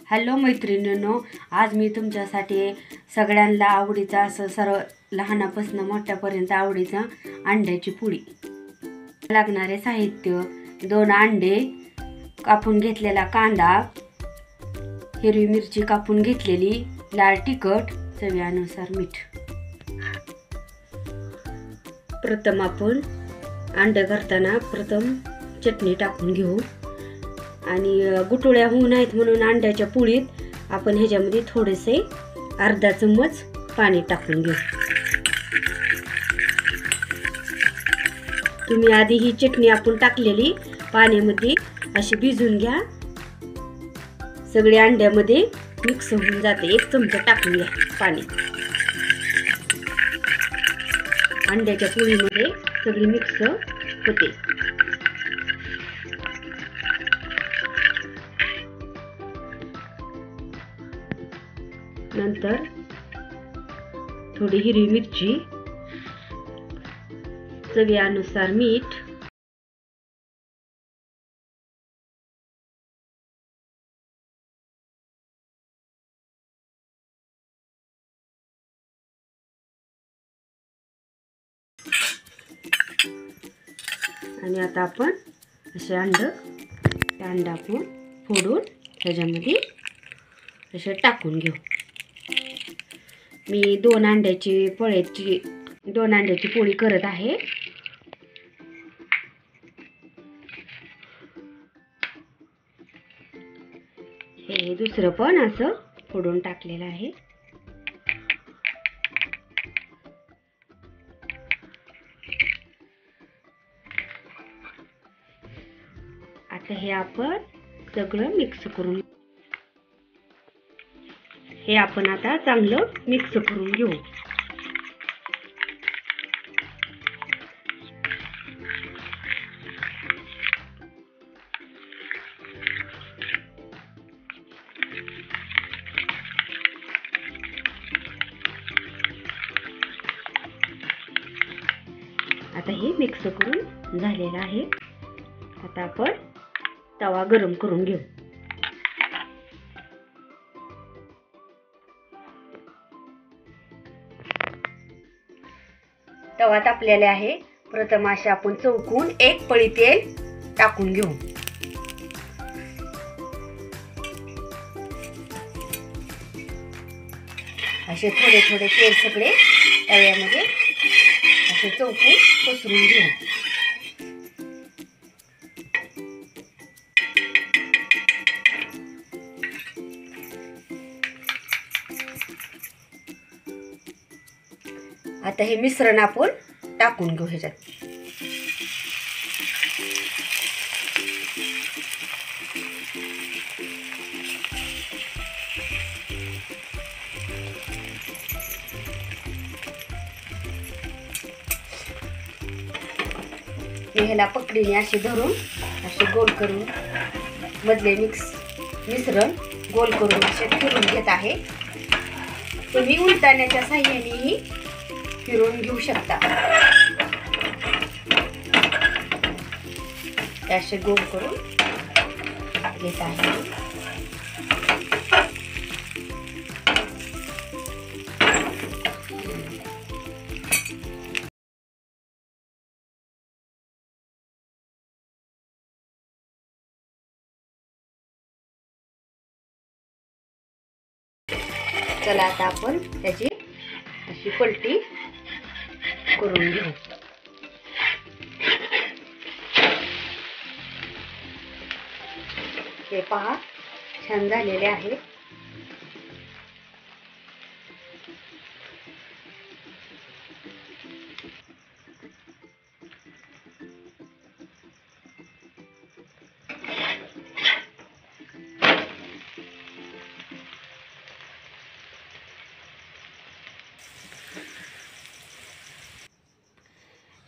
Hello मैत्रिणींनो, आज मी तुमच्यासाठी सगळ्यांना आवडीचा असं सर्व लहानापासून मोठ्यापर्यंत आवडीचा अंड्याची पोळी. लागणारे साहित्य: 2 अंडे, कापून घेतलेला कांदा, हिरवी मिरची कापून घेतलेली, लाल तिखट, चवीनुसार मीठ. प्रथम आपण अंडे करताना चटणी टाकून घेऊ आणि गुटळ्या होऊ नयेत म्हणून अंड्याच्या पोळीत आपण ह्याच्यामध्ये थोडेसे अर्धा चम्मच पाणी टाकून घेऊ. तुम्ही आधी ही चटणी आपण टाकलेली पाण्यामध्ये अशी भिजवून घ्या. सगळे अंड्यामध्ये मिक्स होऊन जाते. 1 चमचा टाकून घ्या पाणी. अंड्याच्या पोळीमध्ये सगळी मिक्स होते. नंतर थोडी हिरवी मिरची, चवीनुसार मीठ, आणि आता आपण असे अंडा आपण फोडून त्याच्यामध्ये असे टाकून घेऊ. मी 2 अंड्याची पोळी करत आहे. हे दुसरं पण असं फोडून टाकलेलं आहे. आता हे आपण सगळं मिक्स करून आता चांगलं मिक्स करून घेऊ. आता हे मिक्स करून झालेलं आहे. आता आपण तवा गरम करून घेऊ. तवा तापलेला आहे. प्रथम असे आपण चौकून 1 पळी तेल टाकून घेऊ. असे थोडे थोडे तेल सगळे तव्यामध्ये असे चौकून पसरून घेऊ. आता हे मिश्रण आपण टाकून घेऊ ह्याच्यात. ह्याला पकडीने असे धरून असे गोल करून मधले मिश्रण गोल करून असे फिरून घेत आहे. तुम्ही उलटण्याच्या साहाय्यानेही फिरून घेऊ शकता. असे गोल करून घेत आहे. चला आता आपण त्याची अशी पलटी करून घेऊ. हे पहा, छान झालेले आहे.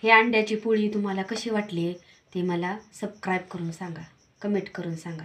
हे अंड्याची पोळी तुम्हाला कशी वाटली ते मला सबस्क्राईब करून सांगा, कमेंट करून सांगा.